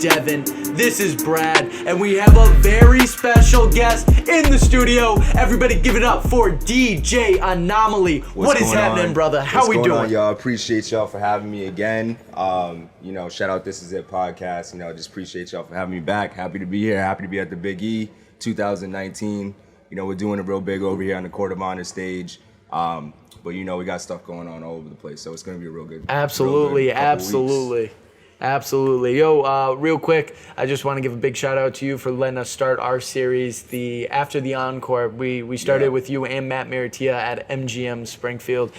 Devin. This is Brad, and we have a very special guest in the studio. Everybody give it up for DJ Anomaly. What is happening, brother? How we doing? Y'all? Appreciate y'all for having me again. Shout out This Is It podcast. Just appreciate y'all for having me back. Happy to be here. Happy to be at the Big E 2019. We're doing it real big over here on the Court of Honor stage. But we got stuff going on all over the place, so it's gonna be a real good. Absolutely. Yo, real quick, I just want to give a big shout out to you for letting us start our series. After the encore, we started with you and Matt Maratia at MGM Springfield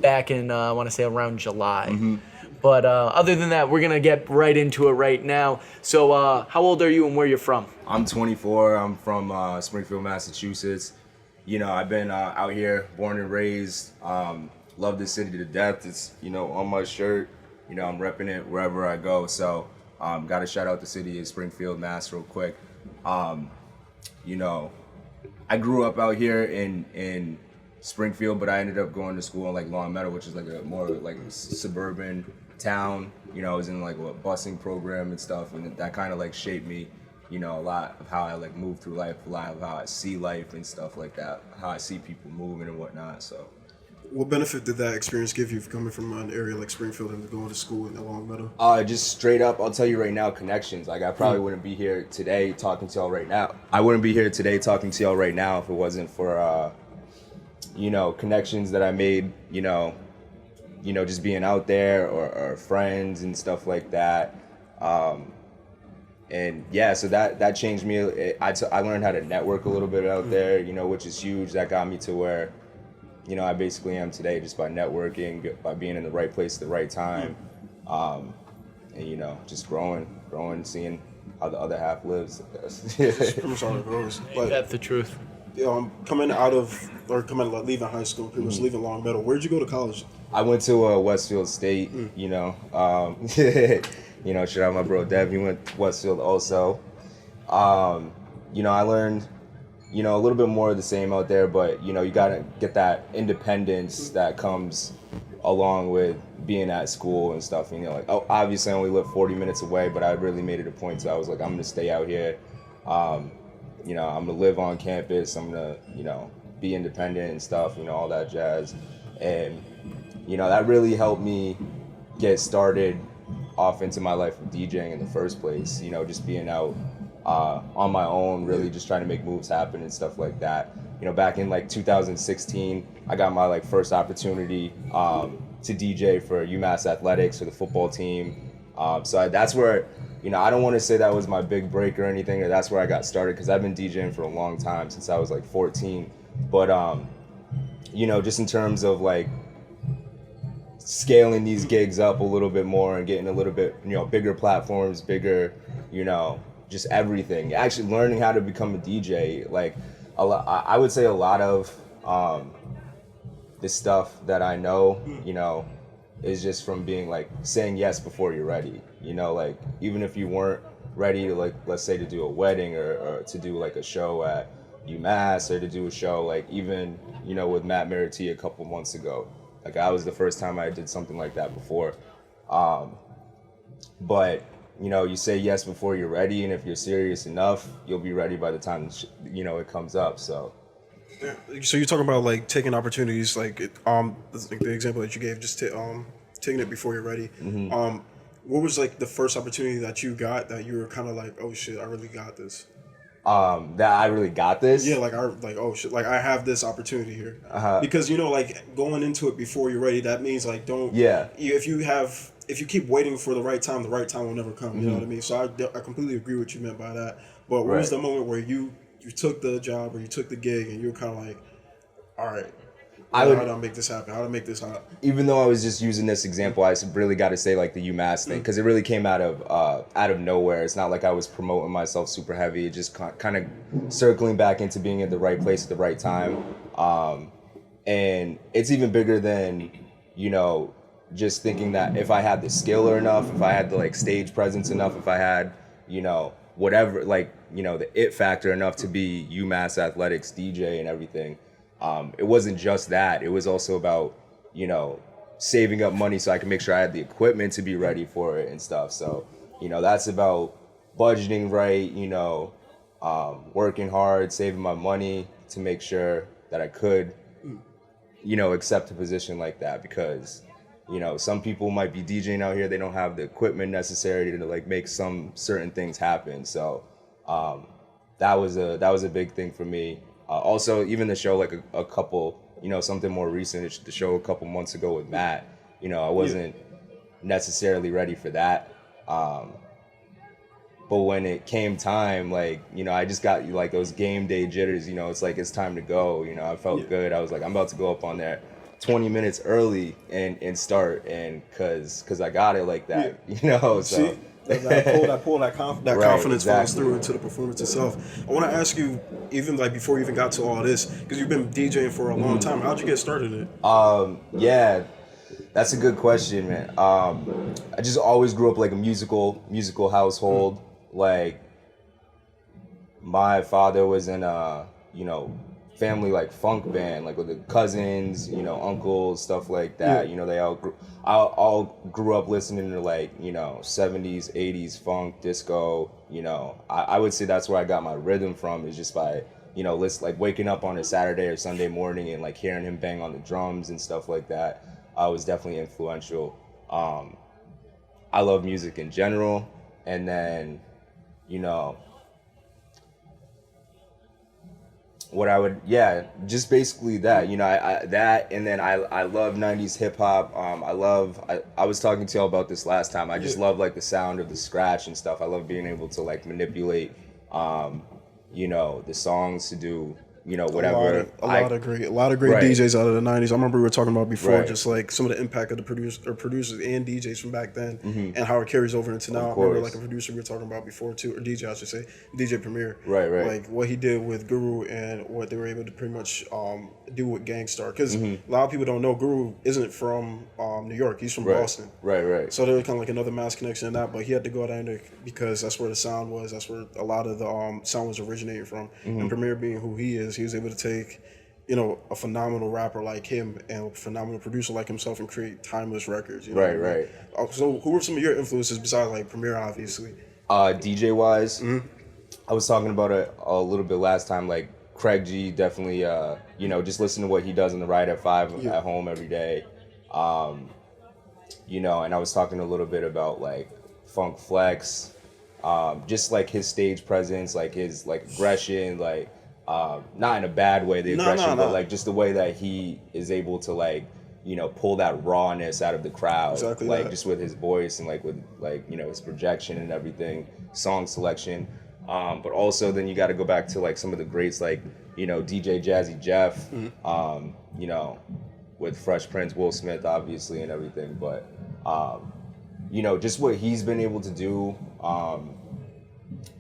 back in I want to say around July. Mm-hmm. But other than that, we're gonna get right into it right now. So, how old are you and where you're from? I'm 24. I'm from Springfield, Massachusetts. I've been out here, born and raised. Love this city to death. It's on my shirt. I'm repping it wherever I go. So, got to shout out the city of Springfield, Mass, real quick. I grew up out here in Springfield, but I ended up going to school in Long Meadow, which is a more suburban town. I was in a busing program and stuff, and that kind of shaped me. A lot of how I move through life, a lot of how I see life and stuff like that, how I see people moving and whatnot. So. What benefit did that experience give you coming from an area like Springfield and going to school in Long Meadow? Just straight up, I'll tell you right now, connections. I probably wouldn't be here today talking to y'all right now. I wouldn't be here today talking to y'all right now if it wasn't for, connections that I made, just being out there or friends and stuff like that. So that changed me. I learned how to network a little bit out there, which is huge. That got me to where, I basically am today just by networking, by being in the right place at the right time, and just growing, seeing how the other half lives. That's pretty much all it goes. That's the truth. Leaving high school, pretty much leaving Long Meadow. Where'd you go to college? I went to Westfield State. Shout out my bro Dev. He went to Westfield also. I learned, a little bit more of the same out there, but you gotta get that independence that comes along with being at school and stuff. Obviously I only live 40 minutes away, but I really made it a point. So I was I'm gonna stay out here. I'm gonna live on campus. I'm gonna, be independent and stuff. All that jazz, and that really helped me get started off into my life of DJing in the first place. Just being out on my own, really just trying to make moves happen and stuff like that. Back in 2016, I got my first opportunity to DJ for UMass Athletics for the football team. So that's where, I don't want to say that was my big break or anything, or that's where I got started, because I've been DJing for a long time, since I was 14. But just in terms of scaling these gigs up a little bit more and getting a little bit, bigger platforms, bigger, just everything. Actually learning how to become a DJ, I would say a lot of the stuff that I know, is just from being saying yes before you're ready. Even if you weren't ready to let's say to do a wedding or to do a show at UMass, or to do a show even, with Matt Maratia a couple months ago. I was the first time I did something like that before. But, you say yes before you're ready, and if you're serious enough, you'll be ready by the time, it comes up, so. So you're talking about, taking opportunities, the example that you gave, just taking it before you're ready. Mm-hmm. What was, the first opportunity that you got that you were kind of oh, shit, I really got this? That I really got this? Yeah, oh shit, I have this opportunity here. Uh-huh. Because, going into it before you're ready, that means, don't... Yeah. If you keep waiting for the right time will never come, you know what I mean? So I completely agree what you meant by that. But what was the moment where you took the job, or you took the gig, and you were kind of all right, how do I make this happen? How do I make this hot? Even though I was just using this example, I really got to say the UMass thing, because it really came out of nowhere. It's not I was promoting myself super heavy. It just kind of circling back into being in the right place at the right time. And it's even bigger than, just thinking that if I had the skill enough, if I had the stage presence enough, if I had, whatever, the it factor enough to be UMass Athletics DJ and everything. It wasn't just that. It was also about, saving up money so I could make sure I had the equipment to be ready for it and stuff. So, that's about, budgeting right, working hard, saving my money to make sure that I could, accept a position like that, because, some people might be DJing out here, they don't have the equipment necessary to like make some certain things happen. So that was a big thing for me. Also, even the show, like a couple, something more recent, the show a couple months ago with Matt, I wasn't necessarily ready for that. But when it came time, like, I just got like those game day jitters, it's like it's time to go. I felt good. I was like, I'm about to go up on there 20 minutes early and start, and cause I got it like that, so. See? That confidence falls through into the performance itself. I want to ask you, even like before you even got to all this, because you've been DJing for a long time. How'd you get started in it? Yeah, that's a good question, man. I just always grew up like a musical household. Like, my father was in a, family like funk band, like with the cousins, uncles, stuff like that. They all grew up listening to like, 70s, 80s funk, disco. I would say that's where I got my rhythm from, is just by, like waking up on a Saturday or Sunday morning and like hearing him bang on the drums and stuff like that. Was definitely influential. I love music in general, and then, what I would, just basically that, I that, and then I love 90s hip hop. I was talking to y'all about this last time. I just love like the sound of the scratch and stuff. I love being able to like manipulate, the songs to do, whatever. A lot of great right. DJs out of the 90s. I remember we were talking about before, just like some of the impact of the producers and DJs from back then, and how it carries over into now. I remember like a producer we were talking about before too, or DJ I should say, DJ Premier. Right. Like what he did with Guru and what they were able to pretty much do with Gangstar. Because a lot of people don't know Guru isn't from New York. He's from Boston. Right. So there was kind of like another mass connection in that, but he had to go down there because that's where the sound was. That's where a lot of the sound was originating from. And Premier being who he is, he was able to take, a phenomenal rapper like him and a phenomenal producer like himself and create timeless records. Right. So who were some of your influences besides like Premier, obviously? DJ wise, I was talking about it a little bit last time. Like Craig G, definitely. Just listen to what he does on the ride at 5 at home every day. And I was talking a little bit about like Funk Flex, just like his stage presence, like his like aggression, like not in a bad way, the aggression, but like just the way that he is able to like, pull that rawness out of the crowd, exactly like that. just with his voice and like with like, his projection and everything, song selection. But also then you got to go back to like some of the greats like, DJ Jazzy Jeff, with Fresh Prince, Will Smith, obviously, and everything. But, just what he's been able to do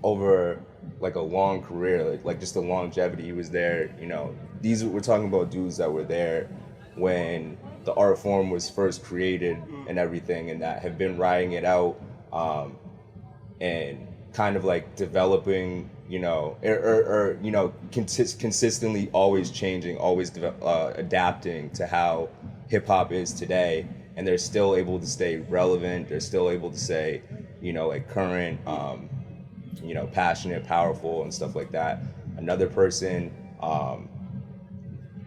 over like a long career, like just the longevity. He was there, we're talking about dudes that were there when the art form was first created and everything, and that have been riding it out, and kind of like developing, consistently always changing, always adapting to how hip hop is today, and they're still able to stay relevant. They're still able to say, like current, passionate, powerful, and stuff like that. Another person,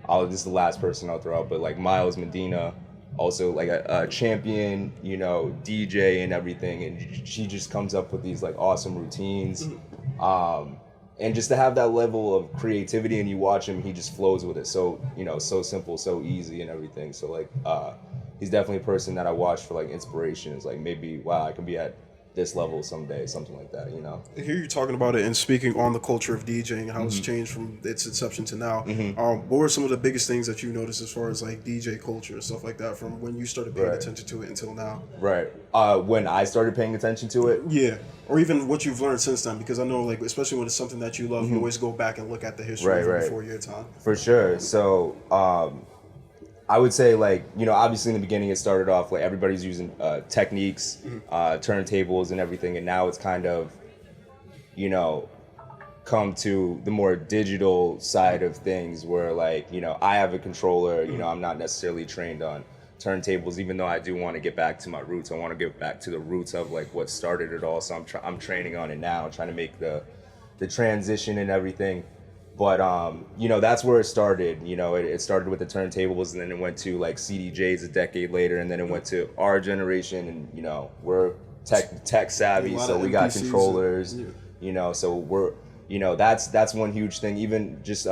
this is the last person I'll throw out, but like Miles Medina, also like a champion, DJ and everything, and she just comes up with these like awesome routines, and just to have that level of creativity, and you watch him, he just flows with it. So so simple, so easy, and everything. So like he's definitely a person that I watch for like inspiration. It's like, maybe, wow, I can be at this level someday, something like that, I hear you talking about it and speaking on the culture of DJing, how it's changed from its inception to now. What were some of the biggest things that you noticed as far as like DJ culture and stuff like that from when you started paying attention to it until now? Right. When I started paying attention to it? Yeah. Or even what you've learned since then, because I know, like, especially when it's something that you love, you always go back and look at the history before your time. For sure. So, I would say, like, obviously in the beginning it started off like everybody's using techniques, turntables and everything, and now it's kind of, come to the more digital side of things where, like, I have a controller, I'm not necessarily trained on, turntables, even though I do want to get back to my roots. I want to get back to the roots of like what started it all. So I'm training on it now, trying to make the transition and everything. But you know, that's where it started. You know, it started with the turntables, and then it went to like CDJs a decade later, and then it went to our generation. And you know, we're tech savvy, so we got controllers. You know, so we're, you know, that's one huge thing. Even just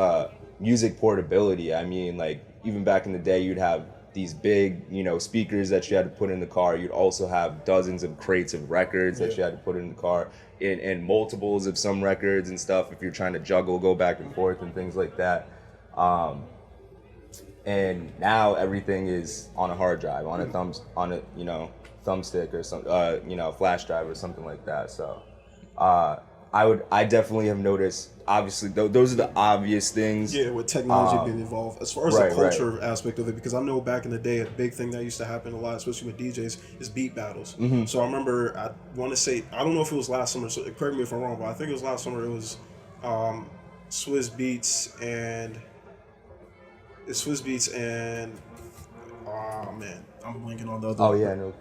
music portability. I mean, like even back in the day, you'd have these big, you know, speakers that you had to put in the car. You'd also have dozens of crates of records that you had to put in the car, and multiples of some records and stuff if you're trying to juggle, go back and forth and things like that. And now everything is on a hard drive, on a thumbstick or some, you know, flash drive or something like that. So I definitely have noticed, obviously, those are the obvious things. Yeah, with technology being involved. As far as the culture aspect of it, because I know back in the day, a big thing that used to happen a lot, especially with DJs, is beat battles. So I remember, I want to say, I don't know if it was last summer, so correct me if I'm wrong, but I think it was last summer. It was Swizz Beatz and oh man, I'm blanking on the other. Oh yeah, no.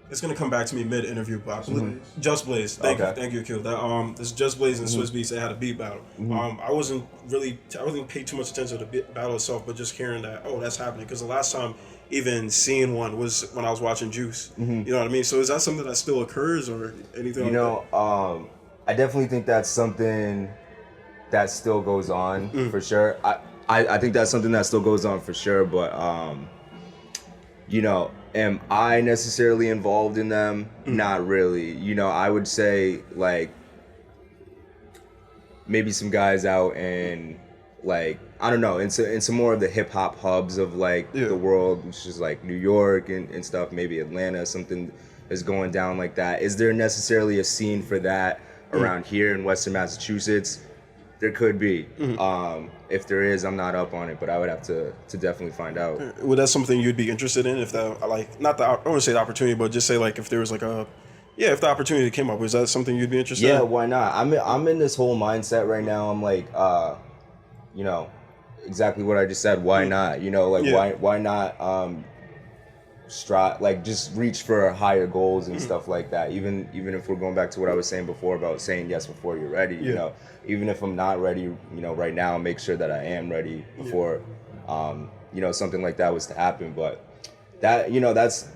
It's gonna come back to me mid-interview, but Just Blaze. Thank you, Kill. That this Just Blaze and Swizz Beatz, they had a beat battle. I wasn't paying too much attention to the battle itself, but just hearing that, oh, that's happening. Because the last time even seeing one was when I was watching Juice. You know what I mean? So is that something that still occurs or anything? You know, I definitely think that's something that still goes on for sure. I think that's something that still goes on for sure, but you know, am I necessarily involved in them? Not really. You know, I would say like maybe some guys out and like, I don't know, in some more of the hip hop hubs of like the world, which is like New York and stuff, maybe Atlanta, something is going down like that. Is there necessarily a scene for that around here in Western Massachusetts? There could be. If there is, I'm not up on it, but I would have to definitely find out. Well, that's something you'd be interested in if that, like, not the, I don't want to say the opportunity, but just say like if there was like if the opportunity came up, is that something you'd be interested in? Yeah, why not? I'm in this whole mindset right now. I'm like, you know, exactly what I just said. Why not? You know, like why not strive, like just reach for higher goals and stuff like that. Even if we're going back to what I was saying before about saying yes before you're ready. You know, even if I'm not ready, you know, right now, make sure that I am ready before, you know, something like that was to happen. But that, you know, that's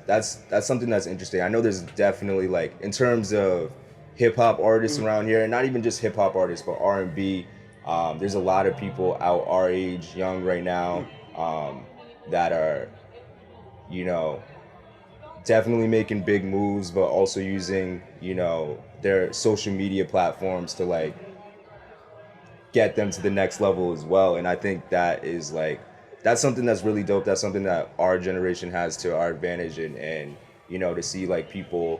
something that's interesting. I know there's definitely, like, in terms of hip hop artists around here, and not even just hip hop artists, but R&B. There's a lot of people out our age, young right now, that are, you know, definitely making big moves, but also using, you know, their social media platforms to like get them to the next level as well. And I think that is like, that's something that's really dope. That's something that our generation has to our advantage, and you know, to see like people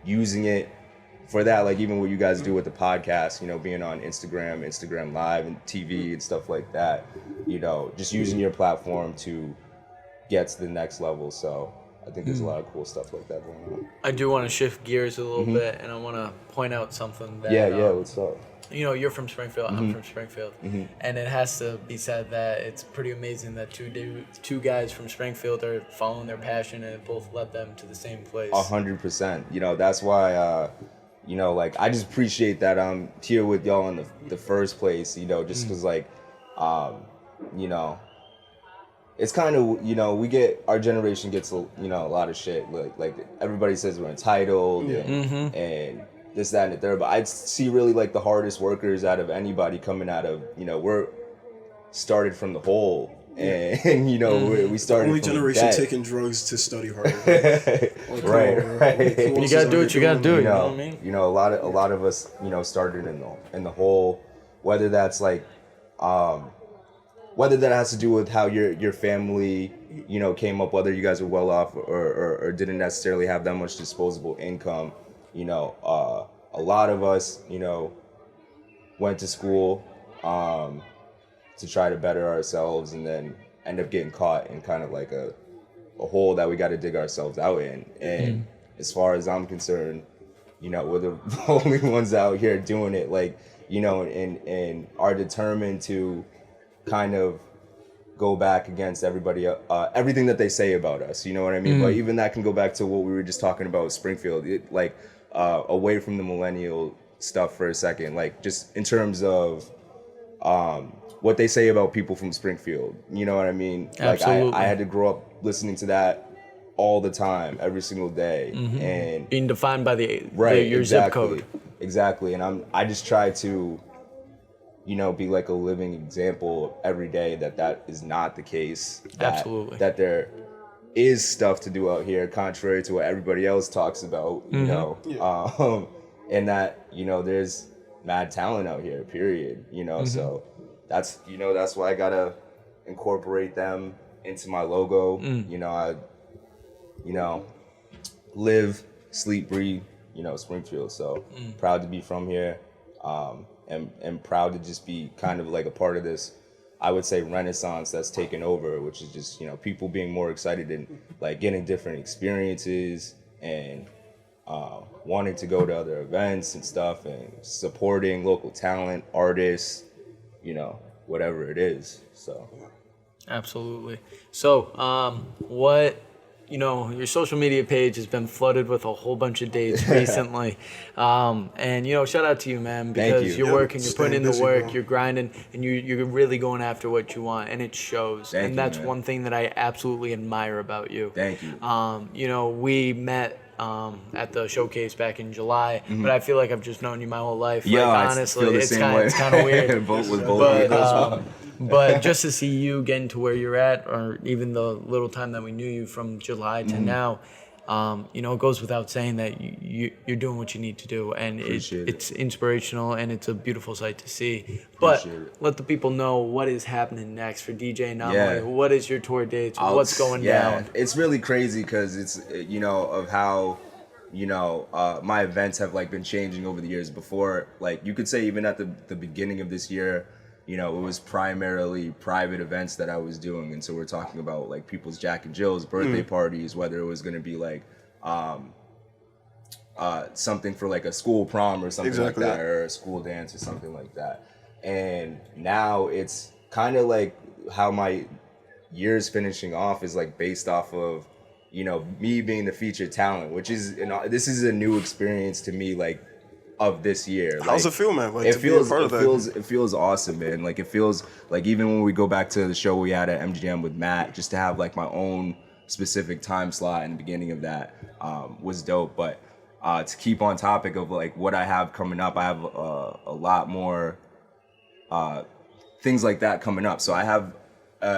using it for that, like even what you guys do with the podcast, you know, being on Instagram Live and TV and stuff like that, you know, just using your platform to get to the next level. So I think there's a lot of cool stuff like that going on. I do want to shift gears a little bit, and I want to point out something that What's up? You know, you're from Springfield, I'm from Springfield, and it has to be said that it's pretty amazing that two guys from Springfield are following their passion and it both led them to the same place. 100%. You know, that's why you know, like, I just appreciate that I'm here with y'all in the first place, you know, just because like you know, it's kind of, you know, our generation gets, you know, a lot of shit. Like everybody says we're entitled and this, that, and the third. But I see really like the hardest workers out of anybody coming out of, you know, we're started from the hole. And, you know, we started only from generation the taking drugs to study harder. right. You gotta do what you gotta do. You know what I mean? You know, a lot of us, you know, started in the hole. Whether that's like, whether that has to do with how your family, you know, came up, whether you guys were well off or didn't necessarily have that much disposable income, you know, a lot of us, you know, went to school to try to better ourselves, and then end up getting caught in kind of like a hole that we got to dig ourselves out in. And as far as I'm concerned, you know, we're the only ones out here doing it, like, you know, and are determined to kind of go back against everybody, everything that they say about us. You know what I mean? But even that can go back to what we were just talking about with Springfield. Away from the millennial stuff for a second, like just in terms of what they say about people from Springfield. You know what I mean? Absolutely. Like I had to grow up listening to that all the time, every single day, and being defined by your exactly, zip code. Exactly, and I just try to, be like a living example every day that is not the case. Absolutely. That there is stuff to do out here, contrary to what everybody else talks about. And that there's mad talent out here. Period. So that's why I gotta incorporate them into my logo. I live, sleep, breathe, Springfield. So proud to be from here, and proud to just be kind of like a part of this, I would say, renaissance that's taken over, which is just, people being more excited and like getting different experiences and wanting to go to other events and stuff and supporting local talent, artists, whatever it is. So. Absolutely. So, your social media page has been flooded with a whole bunch of dates recently. And, shout out to you, man, because you're working, you're putting in the work, you're grinding, and you're really going after what you want, and it shows. Thank you, that's man. one thing that I absolutely admire about you. Thank you. We met at the showcase back in July, but I feel like I've just known you my whole life. Yeah, like, honestly, it's kind of weird. But just to see you getting to where you're at, or even the little time that we knew you from July to now, it goes without saying that you're doing what you need to do, and it's inspirational, and it's a beautiful sight to see. But let the people know what is happening next for DJ Anomaly. Yeah. What is your tour dates? What's going down? It's really crazy because it's of how my events have like been changing over the years. Before, like you could say even at the beginning of this year, it was primarily private events that I was doing. And so we're talking about like people's Jack and Jill's birthday parties, whether it was going to be like something for like a school prom or something like that, or a school dance or something like that. And now it's kind of like how my year's finishing off is like based off of, me being the featured talent, which is, this is a new experience to me, like, of this year. How's it feel, man? Like, it feels awesome, man. Like, it feels like even when we go back to the show we had at MGM with Matt, just to have like my own specific time slot in the beginning of that was dope. But to keep on topic of like what I have coming up, I have a lot more things like that coming up. So I have,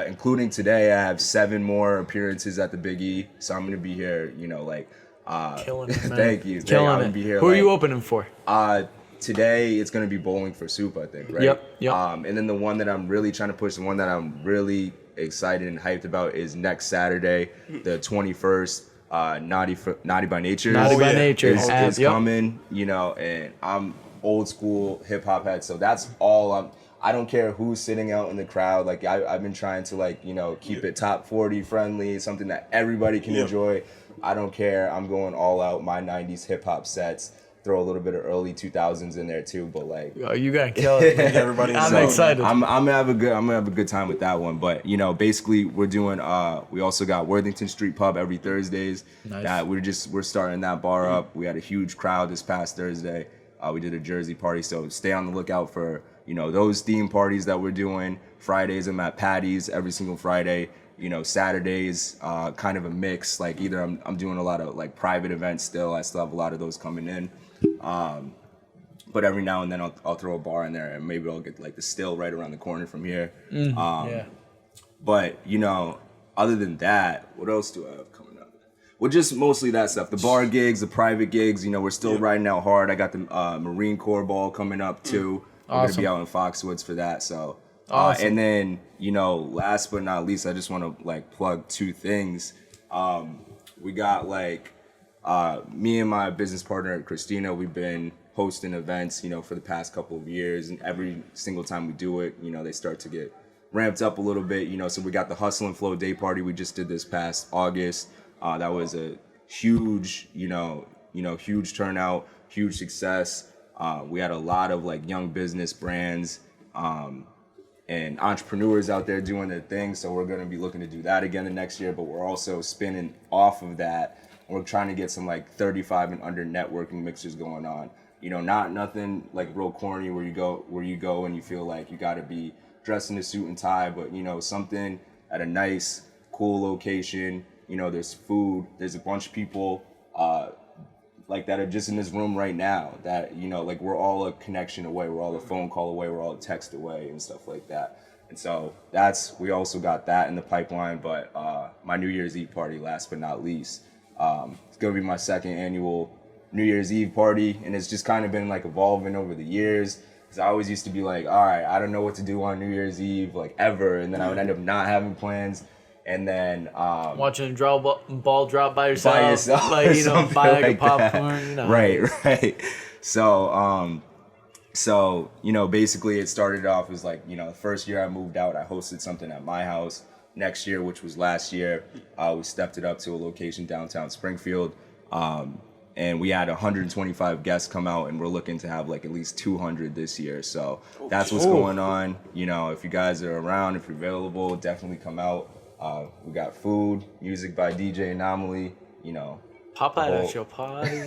including today, I have 7 more appearances at the Big E. So I'm gonna be here, Killing it, man. Thank you. Killing it. Be here, Who are you opening for? Today it's gonna be Bowling for Soup, I think, right? Yep. And then the one that I'm really trying to push, the one that I'm really excited and hyped about is next Saturday, the 21st. Naughty by Nature. Naughty by Nature is coming, and I'm old school hip hop head, so that's all I don't care who's sitting out in the crowd. Like I've been trying to like, keep it top 40 friendly, something that everybody can enjoy. I don't care. I'm going all out. My 90s hip hop sets. Throw a little bit of early 2000s in there too, but like, oh, you gotta kill it. Everybody, I'm excited. I'm gonna have a good time with that one. But basically we're doing. We also got Worthington Street Pub every Thursdays. Nice. That we're starting that bar up. We had a huge crowd this past Thursday. We did a Jersey party, so stay on the lookout for those theme parties that we're doing. Fridays I'm at Patty's every single Friday. Saturdays, kind of a mix. Like either I'm doing a lot of like private events still. I still have a lot of those coming in. But every now and then I'll throw a bar in there, and maybe I'll get like the Still right around the corner from here. But other than that, what else do I have coming up? Well, just mostly that stuff. The bar gigs, the private gigs. We're still riding out hard. I got the Marine Corps ball coming up too. I'm gonna be out in Foxwoods for that. So. Awesome. And then, last but not least, I just want to like plug 2 things. We got like me and my business partner Christina. We've been hosting events, for the past couple of years, and every single time we do it, they start to get ramped up a little bit. So we got the Hustle and Flow Day Party we just did this past August. That was a huge, huge turnout, huge success. We had a lot of like young business brands. and entrepreneurs out there doing their thing. So we're going to be looking to do that again the next year, but we're also spinning off of that. We're trying to get some like 35 and under networking mixers going on. You know, nothing like real corny where you go and you feel like you got to be dressed in a suit and tie, but you know, something at a nice, cool location. You know, there's food, there's a bunch of people like that are just in this room right now that, you know, like we're all a connection away, we're all a phone call away, we're all a text away and stuff like that. And so we also got that in the pipeline. But my New Year's Eve party, last but not least, it's gonna be my second annual New Year's Eve party, and it's just kind of been like evolving over the years. Because I always used to be like, all right, I don't know what to do on New Year's Eve, like ever, and then I would end up not having plans. And then watching a ball drop by yourself, like, you know, buy like a popcorn, you know. Right. So you know, basically it started off as like, you know, the first year I moved out, I hosted something at my house. Next year, which was last year, we stepped it up to a location downtown Springfield, and we had 125 guests come out, and we're looking to have like at least 200 this year. So that's what's going on. You know, if you guys are around, if you're available, definitely come out. We got food, music by DJ Anomaly, you know. Pop out at your party.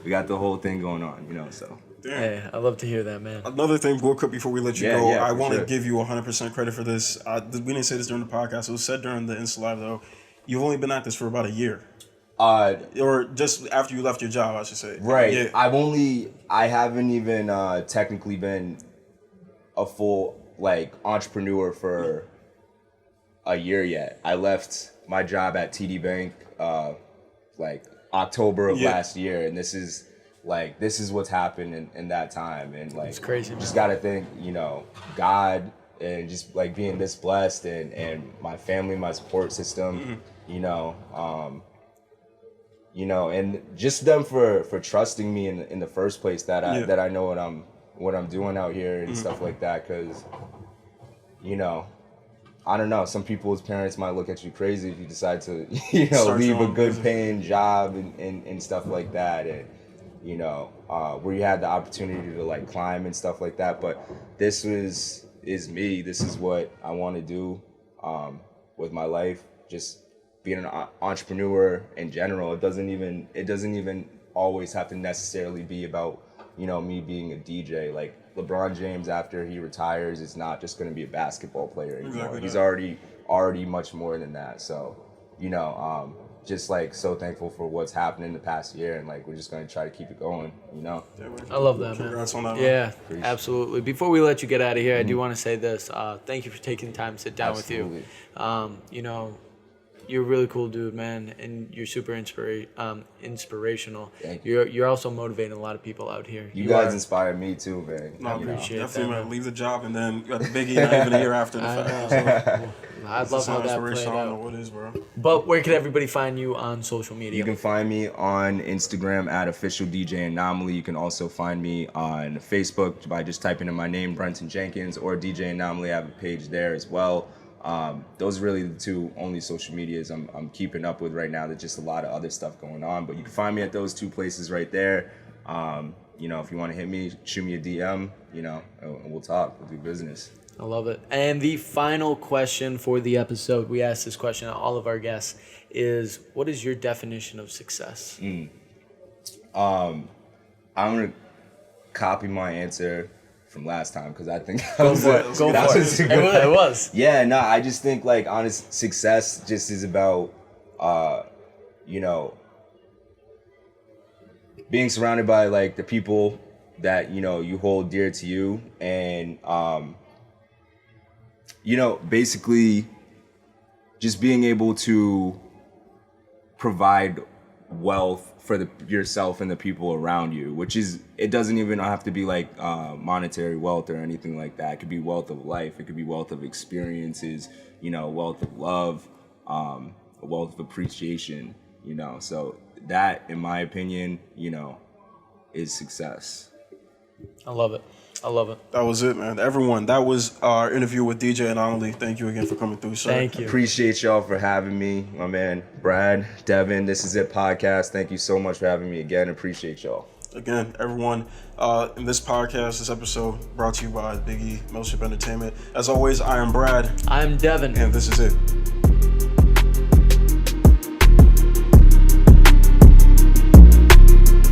We got the whole thing going on, you know, so. Damn. Hey, I love to hear that, man. Another thing, real quick, before we let you go, I want to sure. give you 100% credit for this. We didn't say this during the podcast. It was said during the Insta Live, though. You've only been at this for about a year. Or just after you left your job, I should say. Right. Yeah. I haven't even technically been a full, like, entrepreneur for a year yet. I left my job at TD Bank, like, October of last year, and this is what's happened in that time. And like, it's crazy, man. Just gotta thank, you know, God, and just like being this blessed, and my family, my support system, you know, and just them for trusting me in the first place, that I know what I'm doing out here and stuff like that. Cause, you know, I don't know, some people's parents might look at you crazy if you decide to, you know, leave a good paying job and stuff like that. And, you know, where you had the opportunity to like climb and stuff like that. But this is me. This is what I want to do with my life. Just being an entrepreneur in general. It doesn't even always have to necessarily be about, you know, me being a DJ. Like LeBron James, after he retires, is not just going to be a basketball player anymore. Exactly. He's already much more than that. So, you know, just like so thankful for what's happened in the past year, and like we're just gonna try to keep it going, you know. I love that, man. Congrats on that, man. Yeah, absolutely. Before we let you get out of here, I do want to say this. Thank you for taking the time to sit down with you. You know, you're a really cool dude, man, and you're super inspirational. Thank you. You're also motivating a lot of people out here. You guys inspire me too, man. No, I appreciate definitely, that, man. Leave the job and then you got the biggie not even a year after the fact. So, I'd love how that played I don't know out. what it is, bro. But where can everybody find you on social media? You can find me on Instagram at official DJ Anomaly. You can also find me on Facebook by just typing in my name, Brenton Jenkins, or DJ Anomaly. I have a page there as well. Those are really the two only social medias I'm keeping up with right now. There's just a lot of other stuff going on, but you can find me at those two places right there. You know, if you want to hit me, shoot me a DM, you know, and we'll talk. We'll do business. I love it. And the final question for the episode, we ask this question to all of our guests, is what is your definition of success? I'm going to copy my answer from last time, because I think Go for it. It was. Yeah, no, I just think like honest success just is about, you know, being surrounded by like the people that, you know, you hold dear to you, and, you know, basically just being able to provide wealth for yourself and the people around you, which is, it doesn't even have to be like monetary wealth or anything like that. It could be wealth of life. It could be wealth of experiences, you know, wealth of love, a wealth of appreciation, you know. So that, in my opinion, you know, is success. I love it. I love it. That was it, man. Everyone, that was our interview with DJ Anomaly. Thank you again for coming through, sir. Thank you. Appreciate y'all for having me, my man Brad, Devin. This is it podcast. Thank you so much for having me again. Appreciate y'all. again, everyone, in this podcast, this episode brought to you by Big E Mothership Entertainment. As always, I am Brad. I'm Devin. And this is it.